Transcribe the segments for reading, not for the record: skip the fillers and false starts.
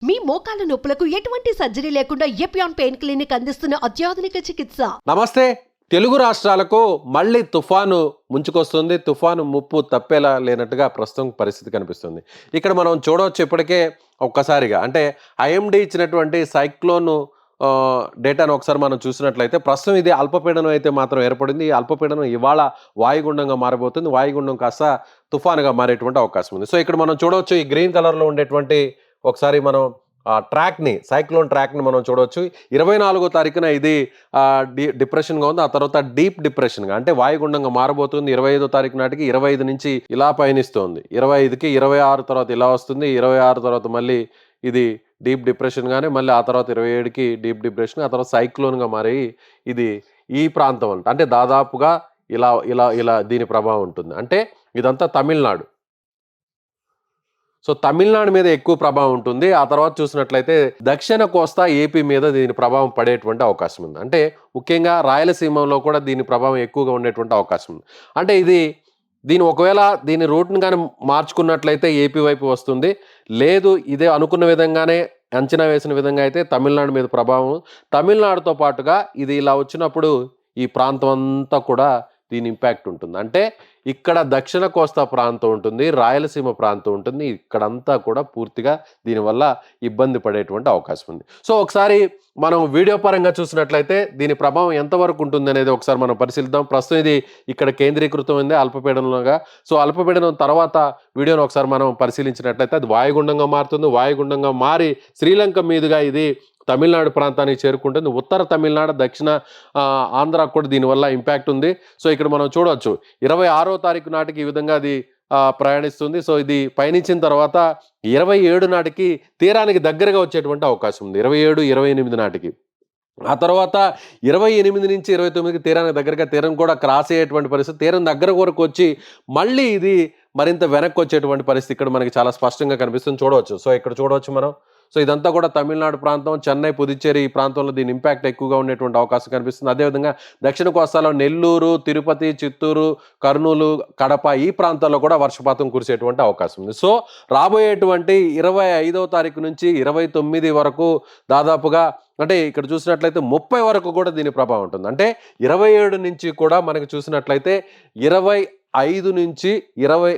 మీ మోకాల నొప్పులకు ఎటువంటి సర్జరీ లేకుండా ఎపియాన్ పెయిన్ క్లినిక్ అందిస్తున్న అత్యాధునిక చికిత్స. నమస్తే. తెలుగు రాష్ట్రాలకు మళ్ళీ తుఫాను ముంచుకొస్తుంది. తుఫాను ముప్పు తప్పేలా లేనట్టుగా ప్రస్తుతం పరిస్థితి కనిపిస్తుంది. ఇక్కడ మనం చూడవచ్చు ఇప్పటికే ఒక్కసారిగా అంటే ఐఎండీ ఇచ్చినటువంటి సైక్లోన్ డేటాను ఒకసారి మనం చూసినట్లయితే ప్రస్తుతం ఇది అల్పపీడనం అయితే మాత్రం ఏర్పడింది. ఈ అల్పపీడనం ఇవాళ వాయుగుండంగా మారబోతుంది. వాయుగుండం కాస్త తుఫానుగా మారేటువంటి అవకాశం ఉంది. సో ఇక్కడ మనం చూడవచ్చు ఈ గ్రీన్ కలర్లో ఉండేటువంటి ఒకసారి మనం ట్రాక్ని సైక్లోన్ ట్రాక్ని మనం చూడవచ్చు. 24వ తారీఖున ఇది డిప్రెషన్గా ఉంది. ఆ తర్వాత డీప్ డిప్రెషన్గా అంటే వాయుగుండంగా మారబోతుంది. 25వ తారీఖు నాటికి 25 నుంచి ఇలా పయనిస్తోంది. 25కి 26 తర్వాత ఇలా వస్తుంది. 26 తర్వాత మళ్ళీ ఇది డీప్ డిప్రెషన్గానే మళ్ళీ ఆ తర్వాత 27కి డీప్ డిప్రెషన్, ఆ తర్వాత సైక్లోన్గా మారి ఇది ఈ ప్రాంతం అంటే దాదాపుగా ఇలా ఇలా ఇలా దీని ప్రభావం ఉంటుంది. అంటే ఇదంతా తమిళనాడు. సో తమిళనాడు మీద ఎక్కువ ప్రభావం ఉంటుంది. ఆ తర్వాత చూసినట్లయితే దక్షిణ కోస్తా ఏపీ మీద దీని ప్రభావం పడేటువంటి అవకాశం ఉంది. అంటే ముఖ్యంగా రాయలసీమలో కూడా దీని ప్రభావం ఎక్కువగా ఉండేటువంటి అవకాశం ఉంది. అంటే ఒకవేళ దీని రూట్ని కానీ మార్చుకున్నట్లయితే ఏపీ వైపు వస్తుంది. లేదు ఇదే అనుకున్న విధంగానే అంచనా వేసిన విధంగా అయితే తమిళనాడు మీద ప్రభావం. తమిళనాడుతో పాటుగా ఇది ఇలా వచ్చినప్పుడు ఈ ప్రాంతం అంతా కూడా దీని ఇంపాక్ట్ ఉంటుంది. అంటే ఇక్కడ దక్షిణ కోస్తా ప్రాంతం ఉంటుంది, రాయలసీమ ప్రాంతం ఉంటుంది. ఇక్కడంతా కూడా పూర్తిగా దీనివల్ల ఇబ్బంది పడేటువంటి అవకాశం ఉంది. సో ఒకసారి మనం వీడియో పరంగా చూసినట్లయితే దీని ప్రభావం ఎంతవరకు ఉంటుంది అనేది ఒకసారి మనం పరిశీలిద్దాం. ప్రస్తుతం ఇది ఇక్కడ కేంద్రీకృతమైంది అల్పపీడనంగా. సో అల్పపీడనం తర్వాత వీడియోను ఒకసారి మనం పరిశీలించినట్లయితే అది వాయుగుండంగా మారుతుంది. వాయుగుండంగా మారి శ్రీలంక మీదుగా ఇది తమిళనాడు ప్రాంతానికి చేరుకుంటుంది. ఉత్తర తమిళనాడు, దక్షిణ ఆంధ్రాకు కూడా దీనివల్ల ఇంపాక్ట్ ఉంది. సో ఇక్కడ మనం చూడవచ్చు 26వ తారీఖు నాటికి ఈ విధంగా అది ప్రయాణిస్తుంది. సో ఇది పయనించిన తర్వాత 27 నాటికి తీరానికి దగ్గరగా వచ్చేటువంటి అవకాశం ఉంది. 27, 28 నాటికి. ఆ తర్వాత 28 నుంచి 29కి తీరానికి దగ్గరగా తీరం కూడా క్రాస్ అయ్యేటువంటి పరిస్థితి, తీరం దగ్గర వరకు వచ్చి మళ్ళీ ఇది మరింత వెనక్కి వచ్చేటువంటి పరిస్థితి ఇక్కడ మనకి చాలా స్పష్టంగా కనిపిస్తుంది. చూడవచ్చు. సో ఇక్కడ చూడవచ్చు మనం. సో ఇదంతా కూడా తమిళనాడు ప్రాంతం, చెన్నై, పుదుచ్చేరి ఈ ప్రాంతంలో దీని ఇంపాక్ట్ ఎక్కువగా ఉండేటువంటి అవకాశం కనిపిస్తుంది. అదేవిధంగా దక్షిణ కోస్తాలో నెల్లూరు, తిరుపతి, చిత్తూరు, కర్నూలు, కడప ఈ ప్రాంతాల్లో కూడా వర్షపాతం కురిసేటువంటి అవకాశం ఉంది. సో రాబోయేటువంటి 25వ తారీఖు నుంచి 29 వరకు దాదాపుగా అంటే ఇక్కడ చూసినట్లయితే 30 వరకు కూడా దీని ప్రభావం ఉంటుంది. అంటే 27 నుంచి కూడా మనకి చూసినట్లయితే 25 నుంచి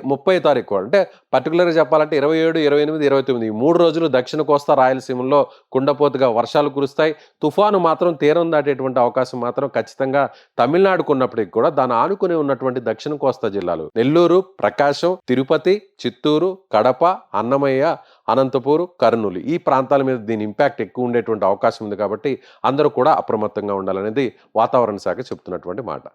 30 తారీఖు అంటే పర్టికులర్గా చెప్పాలంటే 27, 28, 29 ఈ 3 రోజులు దక్షిణ కోస్తా రాయలసీమలో కుండపోతుగా వర్షాలు కురుస్తాయి. తుఫాను మాత్రం తీరం దాటేటువంటి అవకాశం మాత్రం ఖచ్చితంగా తమిళనాడుకు ఉన్నప్పటికీ కూడా దాని ఆనుకుని ఉన్నటువంటి దక్షిణ కోస్తా జిల్లాలు నెల్లూరు, ప్రకాశం, తిరుపతి, చిత్తూరు, కడప, అన్నమయ్య, అనంతపూర్, కర్నూలు ఈ ప్రాంతాల మీద దీని ఇంపాక్ట్ ఎక్కువ ఉండేటువంటి అవకాశం ఉంది. కాబట్టి అందరూ కూడా అప్రమత్తంగా ఉండాలనేది వాతావరణ శాఖ చెప్తున్నటువంటి మాట.